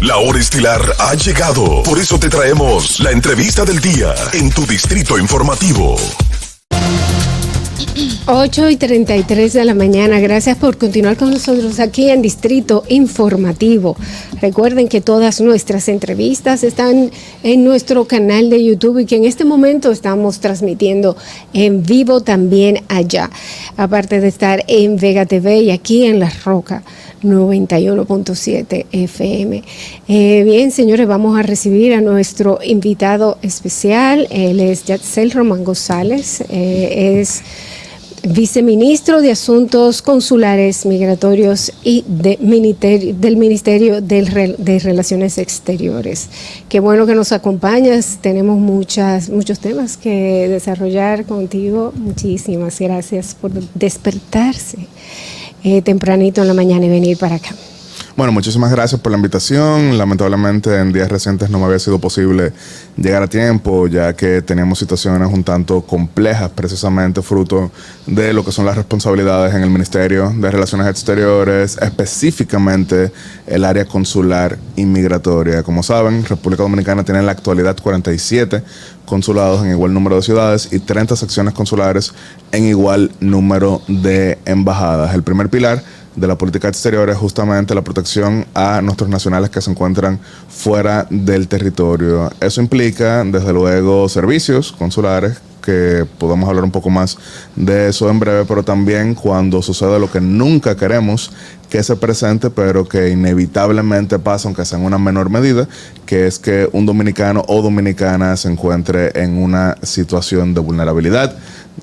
La hora estelar ha llegado. Por eso te traemos la entrevista del día en tu distrito informativo. 8:33 de la mañana. Gracias por continuar con nosotros aquí en Distrito Informativo. Recuerden que todas nuestras entrevistas están en nuestro canal de YouTube y que en este momento estamos transmitiendo en vivo también allá. Aparte de estar en Vega TV y aquí en La Roca 91.7 FM. Bien, señores, vamos a recibir a nuestro invitado especial. Él es Yatsel Román González. Es viceministro de Asuntos Consulares, Migratorios y del Ministerio de Relaciones Exteriores. Qué bueno que nos acompañas. Tenemos muchos temas que desarrollar contigo. Muchísimas gracias por despertarse tempranito en la mañana y venir para acá. Bueno, muchísimas gracias por la invitación. Lamentablemente en días recientes no me había sido posible llegar a tiempo, ya que teníamos situaciones un tanto complejas, precisamente fruto de lo que son las responsabilidades en el Ministerio de Relaciones Exteriores, específicamente el área consular y migratoria. Como saben, República Dominicana tiene en la actualidad 47 consulados en igual número de ciudades y 30 secciones consulares en igual número de embajadas. El primer pilar de la política exterior es justamente la protección a nuestros nacionales que se encuentran fuera del territorio. Eso implica, desde luego, servicios consulares, que podamos hablar un poco más de eso en breve, pero también cuando sucede lo que nunca queremos que se presente, pero que inevitablemente pasa, aunque sea en una menor medida, que es que un dominicano o dominicana se encuentre en una situación de vulnerabilidad,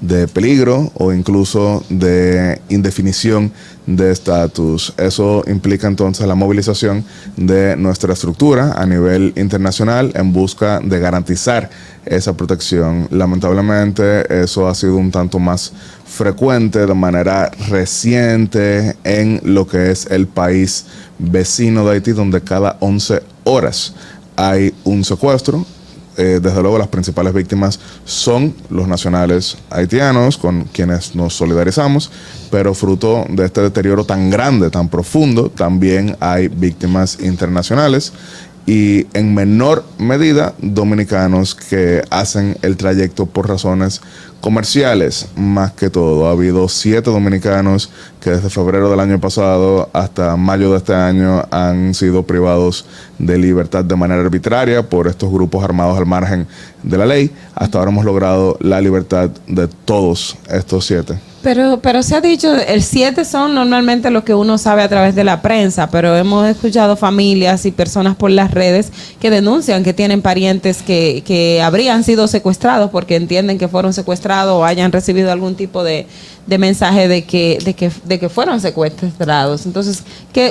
de peligro o incluso de indefinición de estatus. Eso implica entonces la movilización de nuestra estructura a nivel internacional en busca de garantizar esa protección. Lamentablemente eso ha sido un tanto más frecuente de manera reciente en lo que es el país vecino de Haití, donde cada 11 horas hay un secuestro. Desde luego las principales víctimas son los nacionales haitianos, con quienes nos solidarizamos, pero fruto de este deterioro tan grande, tan profundo, también hay víctimas internacionales y en menor medida dominicanos que hacen el trayecto por razones comerciales, más que todo. Ha habido 7 dominicanos que desde febrero del año pasado hasta mayo de este año han sido privados de libertad de manera arbitraria por estos grupos armados al margen de la ley. Hasta ahora hemos logrado la libertad de todos estos 7. Pero se ha dicho, el 7 son normalmente lo que uno sabe a través de la prensa, pero hemos escuchado familias y personas por las redes que denuncian que tienen parientes que habrían sido secuestrados porque entienden que fueron secuestrados o hayan recibido algún tipo de mensaje de que fueron secuestrados. Entonces,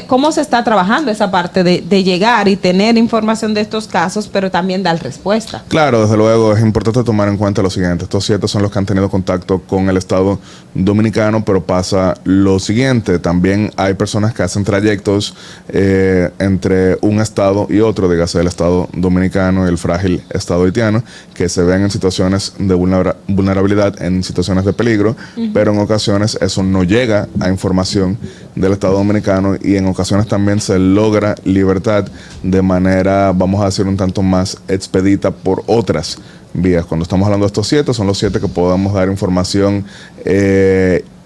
¿cómo se está trabajando esa parte de llegar y tener información de estos casos, pero también dar respuesta? Claro, desde luego es importante tomar en cuenta lo siguiente. Estos 7 son los que han tenido contacto con el Estado dominicano, pero pasa lo siguiente. También hay personas que hacen trayectos entre un estado y otro, dígase el Estado dominicano y el frágil Estado haitiano, que se ven en situaciones de vulnerabilidad, en situaciones de peligro, pero en ocasiones eso no llega a información del Estado dominicano y en ocasiones también se logra libertad de manera, vamos a decir, un tanto más expedita por otras vías. Cuando estamos hablando de estos 7, son los 7 que podemos dar información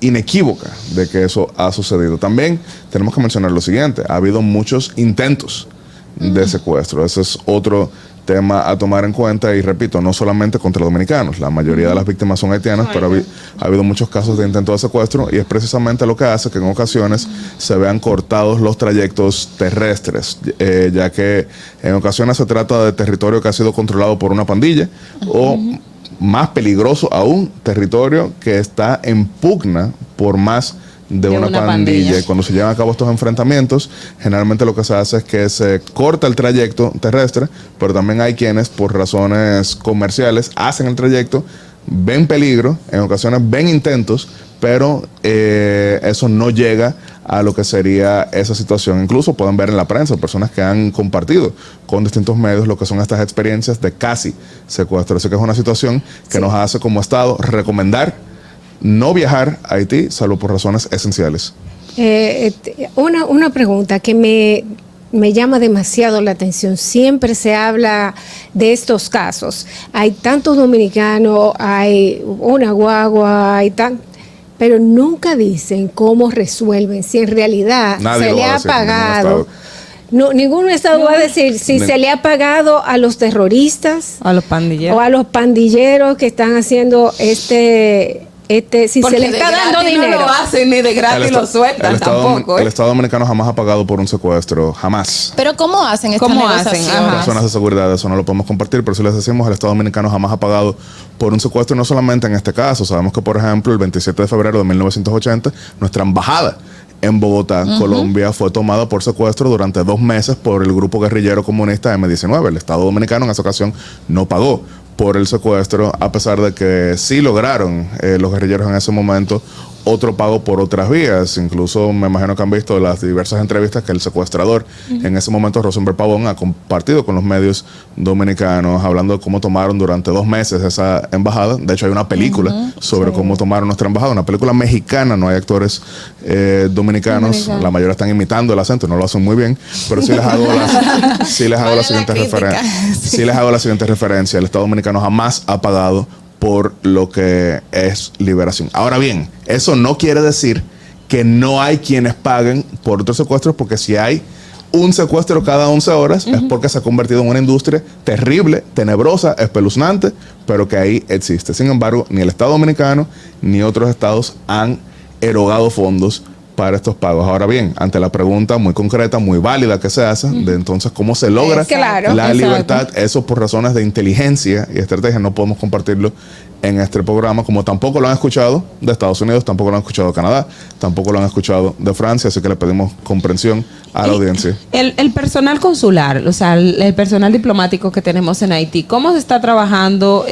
inequívoca de que eso ha sucedido. También tenemos que mencionar lo siguiente: ha habido muchos intentos de secuestro. Ese es otro tema a tomar en cuenta y repito, no solamente contra dominicanos, la mayoría de las víctimas son haitianas, pero ha habido muchos casos de intento de secuestro y es precisamente lo que hace que en ocasiones se vean cortados los trayectos terrestres, ya que en ocasiones se trata de territorio que ha sido controlado por una pandilla o más peligroso aún, territorio que está en pugna por más de una pandilla. Y cuando se llevan a cabo estos enfrentamientos, generalmente lo que se hace es que se corta el trayecto terrestre, pero también hay quienes por razones comerciales hacen el trayecto, ven peligro, en ocasiones ven intentos, pero eso no llega a lo que sería esa situación. Incluso pueden ver en la prensa personas que han compartido con distintos medios lo que son estas experiencias de casi secuestro. Así que es una situación que nos hace como Estado recomendar no viajar a Haití, salvo por razones esenciales. Una pregunta que me llama demasiado la atención. Siempre se habla de estos casos. Hay tantos dominicanos, hay una guagua, pero nunca dicen cómo resuelven, si en realidad Nadie se lo le va a ha decir, ningún pagado. estado. No, ningún estado va a decir si se le ha pagado a los terroristas A los pandilleros. o a los pandilleros que están haciendo si Porque se le está de dando gratis dinero. No lo hacen ni de gratis lo sueltan tampoco. El Estado dominicano jamás ha pagado por un secuestro, jamás. Pero ¿cómo hacen estas ¿Cómo hacen? negociaciones? Ajá. Personas de seguridad, eso no lo podemos compartir, pero si les decimos, el Estado dominicano jamás ha pagado por un secuestro, no solamente en este caso. Sabemos que, por ejemplo, el 27 de febrero de 1980, nuestra embajada en Bogotá, Colombia, fue tomada por secuestro durante 2 meses por el grupo guerrillero comunista M-19. El Estado dominicano en esa ocasión no pagó por el secuestro, a pesar de que sí lograron los guerrilleros en ese momento otro pago por otras vías. Incluso me imagino que han visto las diversas entrevistas que el secuestrador, en ese momento Rosenberg Pavón, ha compartido con los medios dominicanos, hablando de cómo tomaron durante 2 meses esa embajada. De hecho, hay una película sobre cómo tomaron nuestra embajada, una película mexicana, no hay actores dominicanos, la mayoría están imitando el acento, no lo hacen muy bien, pero sí les hago la siguiente referencia. Sí les hago la siguiente referencia. El Estado dominicano jamás ha pagado por lo que es liberación. Ahora bien, eso no quiere decir que no hay quienes paguen por otros secuestros, porque si hay un secuestro cada 11 horas es porque se ha convertido en una industria terrible, tenebrosa, espeluznante, pero que ahí existe. Sin embargo, ni el Estado dominicano ni otros estados han erogado fondos para estos pagos. Ahora bien, ante la pregunta muy concreta, muy válida que se hace, de entonces cómo se logra la libertad, eso por razones de inteligencia y estrategia no podemos compartirlo en este programa, como tampoco lo han escuchado de Estados Unidos, tampoco lo han escuchado de Canadá, tampoco lo han escuchado de Francia, así que le pedimos comprensión a la audiencia. El personal consular, o sea, el personal diplomático que tenemos en Haití, ¿cómo se está trabajando?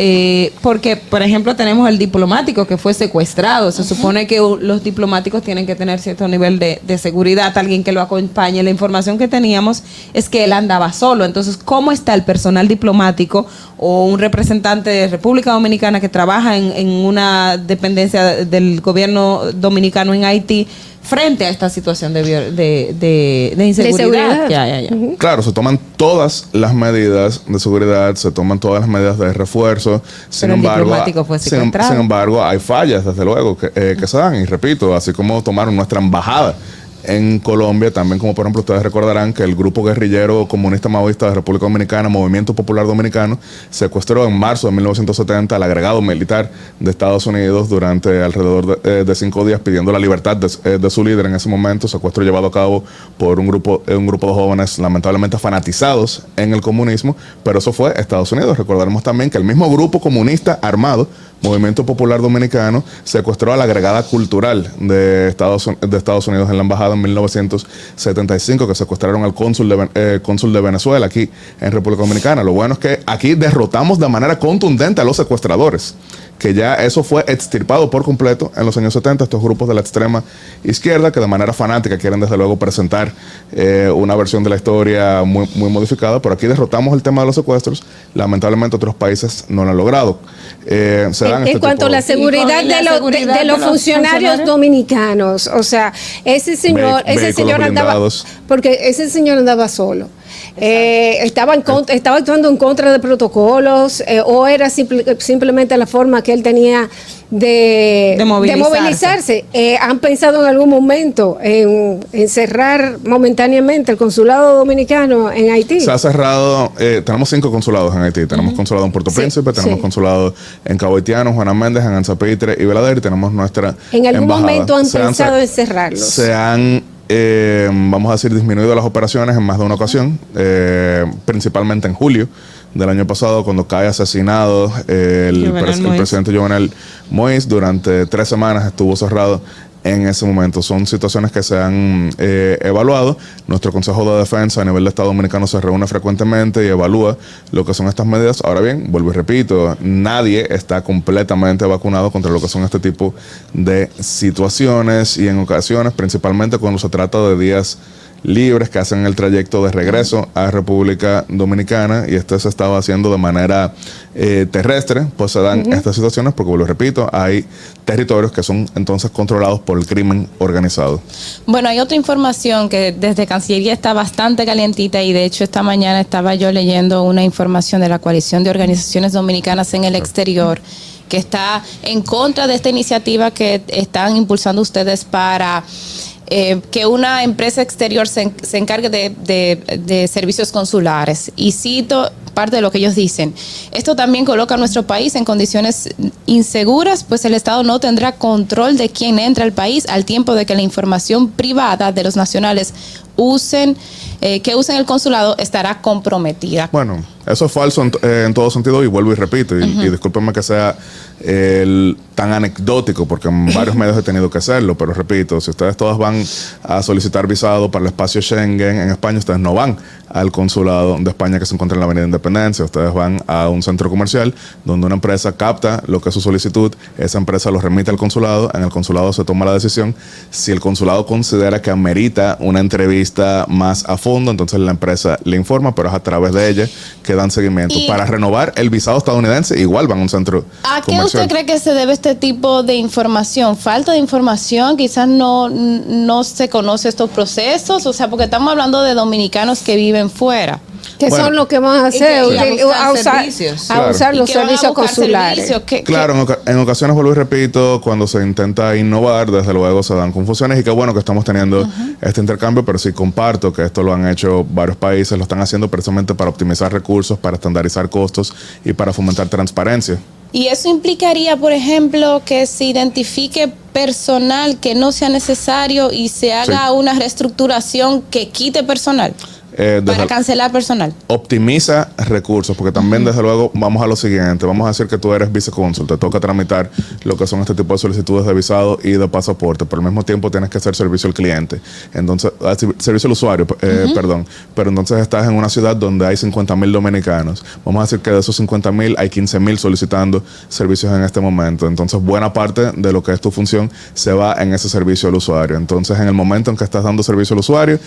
Porque, por ejemplo, tenemos el diplomático que fue secuestrado. Se supone que los diplomáticos tienen que tener cierto nivel de seguridad, alguien que lo acompañe. La información que teníamos es que él andaba solo. Entonces, ¿cómo está el personal diplomático o un representante de República Dominicana que trabaja en una dependencia del gobierno dominicano en Haití frente a esta situación de inseguridad que hay allá? Claro, se toman todas las medidas de seguridad, se toman todas las medidas de refuerzo. Sin diplomático fue secuestrado. Sin embargo, hay fallas, desde luego, que se dan. Y repito, así como tomaron nuestra embajada en Colombia, también como por ejemplo ustedes recordarán que el grupo guerrillero comunista maoísta de República Dominicana, Movimiento Popular Dominicano, secuestró en marzo de 1970 al agregado militar de Estados Unidos durante alrededor de 5 días, pidiendo la libertad de su líder en ese momento. Secuestro llevado a cabo por un grupo de jóvenes lamentablemente fanatizados en el comunismo, pero eso fue Estados Unidos. Recordaremos también que el mismo grupo comunista armado, Movimiento Popular Dominicano, secuestró a la agregada cultural de Estados Unidos en la embajada en 1975, que secuestraron al cónsul de Venezuela aquí en República Dominicana. Lo bueno es que aquí derrotamos de manera contundente a los secuestradores, que ya eso fue extirpado por completo en los años 70, estos grupos de la extrema izquierda que de manera fanática quieren desde luego presentar una versión de la historia muy, muy modificada, pero aquí derrotamos el tema de los secuestros. Lamentablemente otros países no lo han logrado. En cuanto a la seguridad de los funcionarios dominicanos, o sea, ese señor andaba, porque ese señor andaba solo. Estaba actuando en contra de protocolos, o era simplemente la forma que él tenía de movilizarse. ¿Han pensado en algún momento en cerrar momentáneamente el consulado dominicano en Haití? Se ha cerrado, tenemos 5 consulados en Haití. Tenemos consulado en Puerto Príncipe, tenemos consulado en Cabo Haitiano, Juana Méndez, en Anzapitre y Balader, y tenemos nuestra ¿En algún embajada. momento han pensado en cerrarlos? Se han vamos a decir, disminuido las operaciones en más de una ocasión, principalmente en julio del año pasado, cuando cae asesinado el presidente Jovenel Moïse. Durante 3 semanas estuvo cerrado en ese momento. Son situaciones que se han evaluado. Nuestro Consejo de Defensa a nivel de Estado Dominicano se reúne frecuentemente y evalúa lo que son estas medidas. Ahora bien, vuelvo y repito, nadie está completamente vacunado contra lo que son este tipo de situaciones, y en ocasiones, principalmente cuando se trata de días libres que hacen el trayecto de regreso a República Dominicana, y esto se estaba haciendo de manera terrestre. Pues se dan estas situaciones porque, lo repito, hay territorios que son entonces controlados por el crimen organizado. Bueno, hay otra información que desde Cancillería está bastante calientita, y de hecho esta mañana estaba yo leyendo una información de la Coalición de Organizaciones Dominicanas en el Exterior, que está en contra de esta iniciativa que están impulsando ustedes para que una empresa exterior se encargue de servicios consulares. Y cito parte de lo que ellos dicen: esto también coloca a nuestro país en condiciones inseguras, pues el Estado no tendrá control de quién entra al país, al tiempo de que la información privada de los nacionales que usen el consulado estará comprometida. Bueno, eso es falso en todo sentido, y vuelvo y repito, y discúlpenme que sea tan anecdótico, porque en varios medios he tenido que hacerlo, pero repito, si ustedes todas van a solicitar visado para el espacio Schengen en España, ustedes no van al consulado de España que se encuentra en la Avenida Independencia, ustedes van a un centro comercial donde una empresa capta lo que es su solicitud, esa empresa lo remite al consulado, en el consulado se toma la decisión. Si el consulado considera que amerita una entrevista más a fondo, entonces la empresa le informa, pero es a través de ella que dan seguimiento. Para renovar el visado estadounidense, igual van a un centro ¿A qué comercial. usted cree que se debe este tipo de información? ¿Falta de información? Quizás no se conoce estos procesos, o sea, porque estamos hablando de dominicanos que viven fuera. Que son lo que van a hacer, a usar los servicios consulares. Claro, en ocasiones, vuelvo y repito, cuando se intenta innovar, desde luego se dan confusiones, y qué bueno que estamos teniendo este intercambio, pero sí comparto que esto lo han hecho varios países, lo están haciendo precisamente para optimizar recursos, para estandarizar costos y para fomentar transparencia. Y eso implicaría, por ejemplo, que se identifique personal que no sea necesario y se haga una reestructuración que quite personal. Para cancelar personal. Optimiza recursos, porque también, desde luego, vamos a lo siguiente. Vamos a decir que tú eres vicecónsul, te toca tramitar lo que son este tipo de solicitudes de visado y de pasaporte, pero al mismo tiempo tienes que hacer servicio al cliente. Entonces, servicio al usuario, perdón. Pero entonces estás en una ciudad donde hay 50,000 dominicanos. Vamos a decir que de esos 50,000 hay 15,000 solicitando servicios en este momento. Entonces, buena parte de lo que es tu función se va en ese servicio al usuario. Entonces, en el momento en que estás dando servicio al usuario,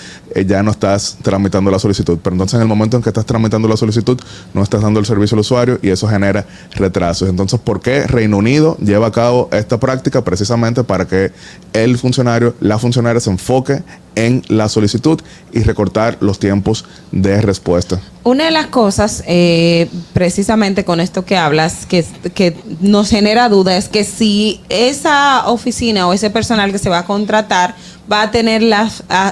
ya no estás tramitando la solicitud, pero entonces en el momento en que estás tramitando la solicitud no estás dando el servicio al usuario, y eso genera retrasos. Entonces, ¿por qué Reino Unido lleva a cabo esta práctica? Precisamente para que el funcionario, la funcionaria, se enfoque en la solicitud y recortar los tiempos de respuesta. Una de las cosas, precisamente con esto que hablas, que nos genera duda, es que si esa oficina o ese personal que se va a contratar va a tener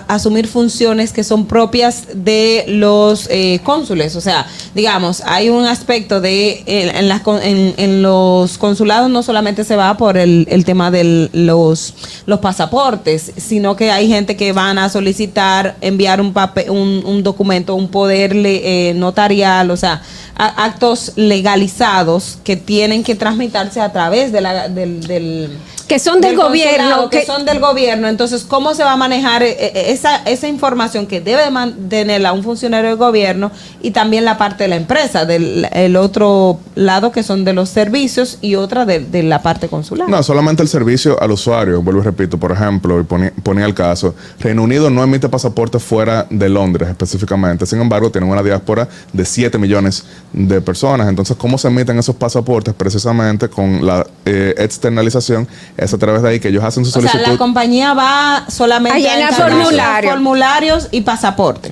asumir funciones que son propias de los cónsules. O sea, digamos, hay un aspecto de en los consulados no solamente se va por el tema de los pasaportes, sino que hay gente que van a solicitar enviar un documento, un poder notarial, o sea, actos legalizados que tienen que transmitirse a través del que son del gobierno. Que son del gobierno. Entonces, ¿cómo se va a manejar esa información que debe tenerla un funcionario del gobierno, y también la parte de la empresa, el otro lado que son de los servicios, y otra de la parte consular? No, solamente el servicio al usuario. Vuelvo y repito, por ejemplo, y ponía el caso, Reino Unido no emite pasaportes fuera de Londres específicamente. Sin embargo, tienen una diáspora de 7 millones de personas. Entonces, ¿cómo se emiten esos pasaportes? Precisamente con la externalización. Es a través de ahí que ellos hacen su solicitud. O sea, la compañía va solamente a llenar formularios y pasaporte.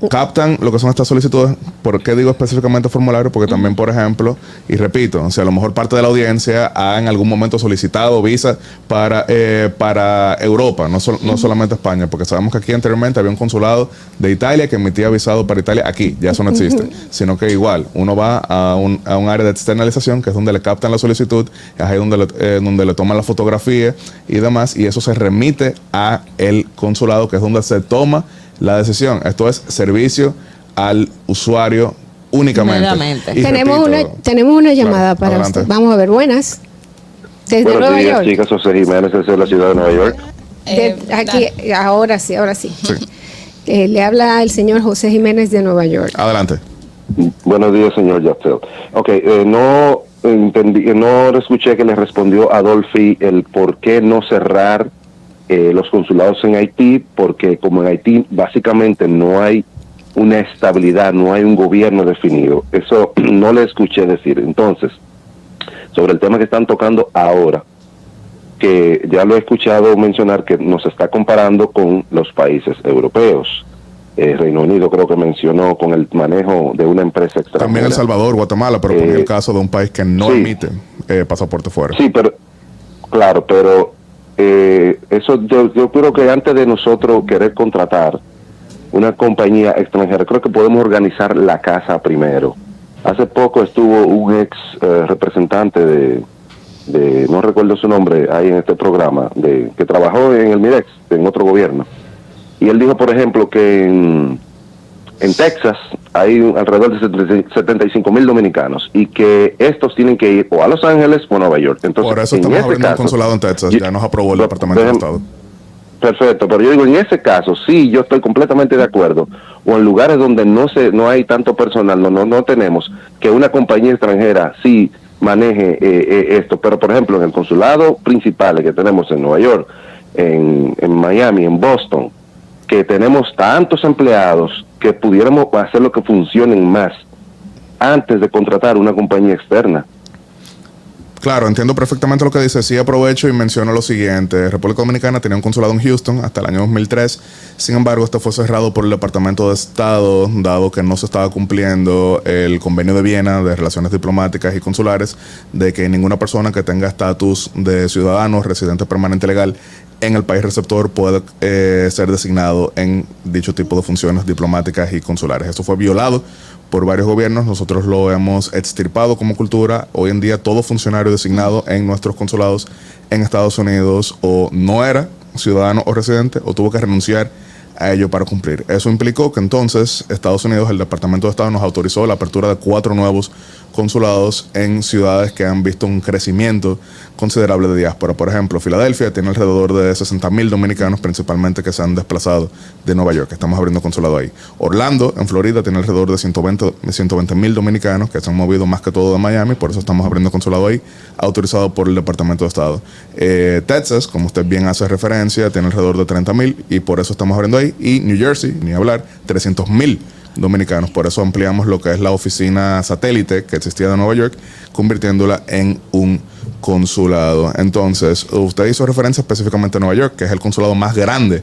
Captan lo que son estas solicitudes. ¿Por qué digo específicamente formulario? Porque también, por ejemplo, y repito, o sea, a lo mejor parte de la audiencia ha en algún momento solicitado visa para Europa, no solamente España, porque sabemos que aquí anteriormente había un consulado de Italia que emitía visado para Italia. Aquí ya eso no existe, sino que igual uno va a un área de externalización, que es donde le captan la solicitud, es ahí donde le toman la fotografía y demás, y eso se remite a el consulado, que es donde se toma la decisión. Esto es servicio al usuario únicamente. Tenemos una llamada para adelante. usted. Vamos a ver, buenas. Desde Buenos Nueva días, York. chicas. José Jiménez, desde la ciudad de Nueva York. Aquí, ahora sí. Le habla el señor José Jiménez de Nueva York. Adelante. Buenos días, señor Yafel. No entendí, no escuché que le respondió a Adolfi el por qué no cerrar los consulados en Haití, porque como en Haití básicamente no hay una estabilidad, no hay un gobierno definido. Eso no le escuché decir. Entonces, sobre el tema que están tocando ahora, que ya lo he escuchado mencionar, que nos está comparando con los países europeos. Reino Unido creo que mencionó con el manejo de una empresa extranjera. También El Salvador, Guatemala, pero ponía el caso de un país que no emite pasaporte fuera. Sí, pero claro, pero eso yo creo que antes de nosotros querer contratar una compañía extranjera, creo que podemos organizar la casa primero. Hace poco estuvo un ex representante de no recuerdo su nombre ahí en este programa, que trabajó en el Midex, en otro gobierno. Y él dijo, por ejemplo, que en Texas hay alrededor de 75,000 dominicanos y que estos tienen que ir o a Los Ángeles o a Nueva York. Entonces, por eso estamos abriendo un consulado en Texas, ya nos aprobó el Departamento de Estado. Perfecto, pero yo digo, en ese caso, sí, yo estoy completamente de acuerdo. O en lugares donde no hay tanto personal, no tenemos, que una compañía extranjera sí maneje esto. Pero, por ejemplo, en el consulado principal que tenemos en Nueva York, en Miami, en Boston, que tenemos tantos empleados que pudiéramos hacer lo que funcionen más antes de contratar una compañía externa. Claro, entiendo perfectamente lo que dice. Sí, aprovecho y menciono lo siguiente. República Dominicana tenía un consulado en Houston hasta el año 2003. Sin embargo, este fue cerrado por el Departamento de Estado, dado que no se estaba cumpliendo el Convenio de Viena de Relaciones Diplomáticas y Consulares, de que ninguna persona que tenga estatus de ciudadano residente permanente legal en el país receptor puede ser designado en dicho tipo de funciones diplomáticas y consulares. Eso fue violado por varios gobiernos. Nosotros lo hemos extirpado como cultura. Hoy en día todo funcionario designado en nuestros consulados en Estados Unidos o no era ciudadano o residente o tuvo que renunciar a ello para cumplir. Eso implicó que entonces Estados Unidos, el Departamento de Estado, nos autorizó la apertura de 4 nuevos consulados en ciudades que han visto un crecimiento considerable de diáspora. Por ejemplo, Filadelfia tiene alrededor de 60,000 dominicanos, principalmente que se han desplazado de Nueva York. Estamos abriendo consulado ahí. Orlando, en Florida, tiene alrededor de 120,000 dominicanos que se han movido más que todo de Miami, por eso estamos abriendo consulado ahí, autorizado por el Departamento de Estado. Texas, como usted bien hace referencia, tiene alrededor de 30,000 y por eso estamos abriendo ahí. Y New Jersey, ni hablar, 300,000 dominicanos. Por eso ampliamos lo que es la oficina satélite que existía de Nueva York, convirtiéndola en un consulado. Entonces, usted hizo referencia específicamente a Nueva York, que es el consulado más grande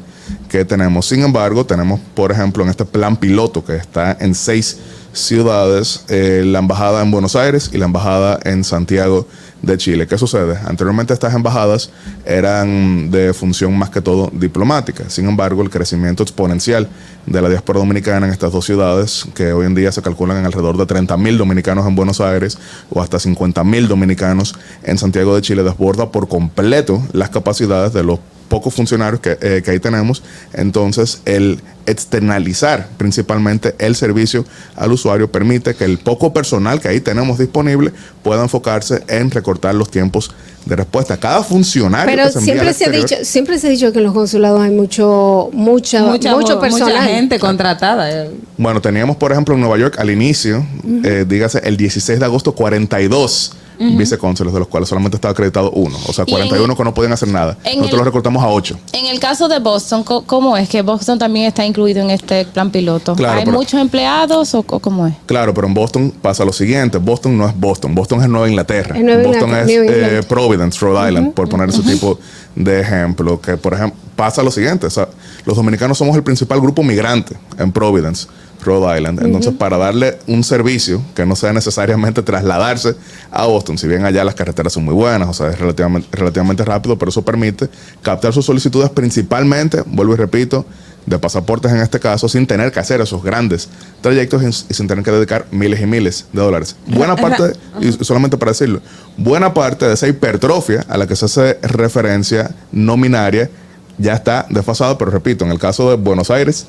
que tenemos. Sin embargo, tenemos, por ejemplo, en este plan piloto que está en 6 ciudades, la embajada en Buenos Aires y la embajada en Santiago de Chile. ¿Qué sucede? Anteriormente estas embajadas eran de función más que todo diplomática. Sin embargo, el crecimiento exponencial de la diáspora dominicana en estas 2 ciudades, que hoy en día se calculan en alrededor de 30,000 dominicanos en Buenos Aires o hasta 50,000 dominicanos en Santiago de Chile, desborda por completo las capacidades de los pocos funcionarios que ahí tenemos. Entonces, el externalizar principalmente el servicio al usuario permite que el poco personal que ahí tenemos disponible pueda enfocarse en recortar los tiempos de respuesta. Cada funcionario pero que se envía siempre se ha dicho que en los consulados hay mucho personal. Mucha gente contratada. Bueno, teníamos, por ejemplo, en Nueva York al inicio, dígase, el 16 de agosto, 42 vicecónsules, de los cuales solamente estaba acreditado 1. O sea, 41 que no podían hacer nada. Nosotros los recortamos a 8. En el caso de Boston, ¿cómo es que Boston también está incluido en este plan piloto? Claro, ¿Hay muchos empleados o cómo es? Claro, pero en Boston pasa lo siguiente. Boston no es Boston. Boston es Nueva Inglaterra. Boston es Providence, Rhode Island, por poner ese tipo de ejemplo. Que, por ejemplo, pasa lo siguiente. O sea, los dominicanos somos el principal grupo migrante en Providence, Rhode Island. Entonces, para darle un servicio que no sea necesariamente trasladarse a Boston, si bien allá las carreteras son muy buenas, o sea, es relativamente rápido, pero eso permite captar sus solicitudes principalmente, vuelvo y repito, de pasaportes en este caso, sin tener que hacer esos grandes trayectos y sin tener que dedicar miles y miles de dólares. Buena parte, y solamente para decirlo, buena parte de esa hipertrofia a la que se hace referencia nominaria ya está desfasada, pero repito, en el caso de Buenos Aires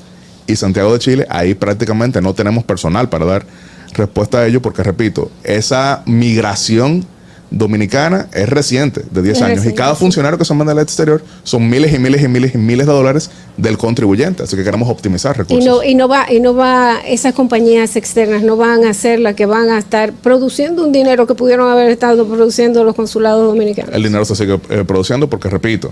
y Santiago de Chile, ahí prácticamente no tenemos personal para dar respuesta a ello, porque repito, esa migración dominicana es reciente, de 10 años, y cada funcionario que se manda al exterior son miles y miles y miles y miles de dólares del contribuyente, así que queremos optimizar recursos. Y no va, esas compañías externas no van a ser las que van a estar produciendo un dinero que pudieron haber estado produciendo los consulados dominicanos. El dinero se sigue produciendo porque, repito,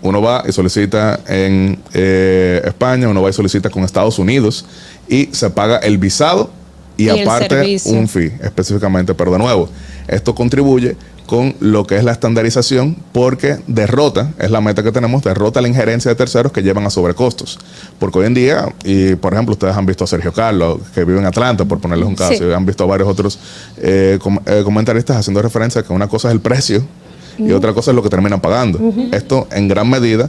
uno va y solicita en España, uno va y solicita con Estados Unidos y se paga el visado y aparte un fee específicamente, pero de nuevo, esto contribuye con lo que es la estandarización porque es la meta que tenemos, derrota la injerencia de terceros que llevan a sobrecostos. Porque hoy en día, y por ejemplo, ustedes han visto a Sergio Carlos, que vive en Atlanta, por ponerles un caso, y han visto a varios otros comentaristas haciendo referencia a que una cosa es el precio y otra cosa es lo que terminan pagando. Esto en gran medida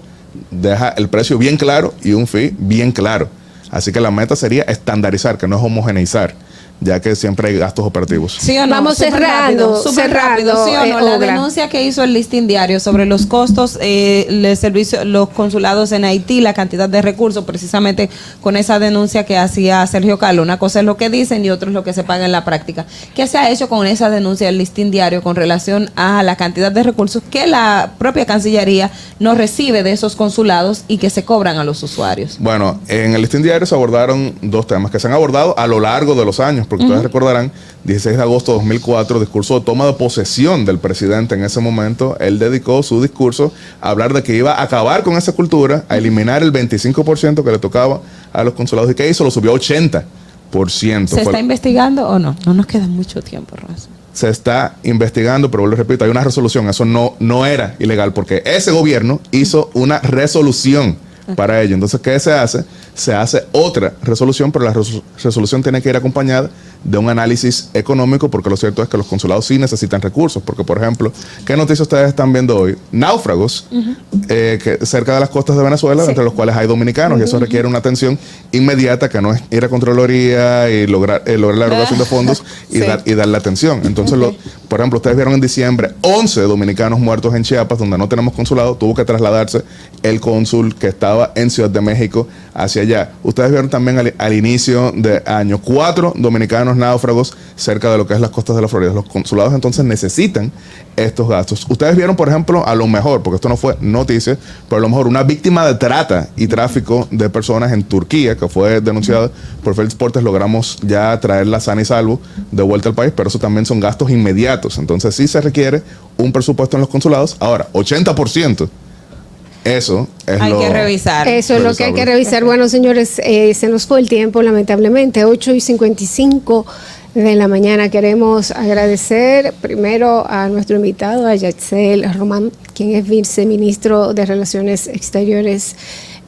deja el precio bien claro y un fee bien claro. Así que la meta sería estandarizar, que no es homogeneizar, ya que siempre hay gastos operativos. ¿Sí o no? Vamos cerrando, cerrando, ¿sí o no? La denuncia que hizo el Listín Diario sobre los costos de servicio, los consulados en Haití, la cantidad de recursos, precisamente con esa denuncia que hacía Sergio Carlos. Una cosa es lo que dicen y otra es lo que se paga en la práctica. ¿Qué se ha hecho con esa denuncia del Listín Diario con relación a la cantidad de recursos que la propia Cancillería no recibe de esos consulados y que se cobran a los usuarios? Bueno, en el Listín Diario se abordaron dos temas que se han abordado a lo largo de los años, porque ustedes recordarán, 16 de agosto de 2004, discurso de toma de posesión del presidente en ese momento. Él dedicó su discurso a hablar de que iba a acabar con esa cultura, a eliminar el 25% que le tocaba a los consulados. ¿Y qué hizo? Lo subió a 80%. ¿Se está investigando o no? No nos queda mucho tiempo, Rosa. Se está investigando, pero vuelvo y repito, hay una resolución. Eso no era ilegal porque ese gobierno hizo una resolución para ello. Entonces, ¿qué se hace? Se hace otra resolución, pero la resolución tiene que ir acompañada de un análisis económico, porque lo cierto es que los consulados sí necesitan recursos. Porque, por ejemplo, ¿qué noticias ustedes están viendo hoy? Náufragos que cerca de las costas de Venezuela, entre los cuales hay dominicanos, y eso requiere una atención inmediata, que no es ir a Contraloría y lograr la erogación de fondos y darle atención. Entonces, por ejemplo, ustedes vieron en diciembre 11 dominicanos muertos en Chiapas, donde no tenemos consulado. Tuvo que trasladarse el cónsul que estaba en Ciudad de México hacia allá. Ustedes vieron también al inicio de año 4 dominicanos náufragos cerca de lo que es las costas de la Florida. Los consulados entonces necesitan estos gastos. Ustedes vieron, por ejemplo, a lo mejor, porque esto no fue noticia, pero a lo mejor una víctima de trata y tráfico de personas en Turquía, que fue denunciada por Félix Portes, logramos ya traerla sana y salvo de vuelta al país, pero eso también son gastos inmediatos. Entonces sí se requiere un presupuesto en los consulados. Ahora, 80%. Eso es hay que revisar. Eso es lo que hay que revisar. Bueno, señores, se nos fue el tiempo, lamentablemente, 8:55 de la mañana. Queremos agradecer primero a nuestro invitado, a Yatsel Román, quien es viceministro de Relaciones Exteriores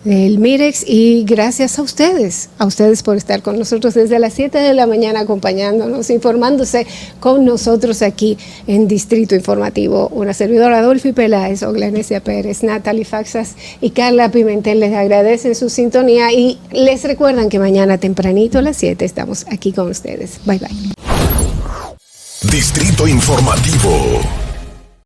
del MIREX, y gracias a ustedes por estar con nosotros desde las 7 de la mañana acompañándonos, informándose con nosotros aquí en Distrito Informativo. Una servidora, Adolfi Peláez, Oglenesia Pérez, Natalie Faxas y Carla Pimentel les agradecen su sintonía y les recuerdan que mañana tempranito a las 7 estamos aquí con ustedes. Bye bye. Distrito Informativo.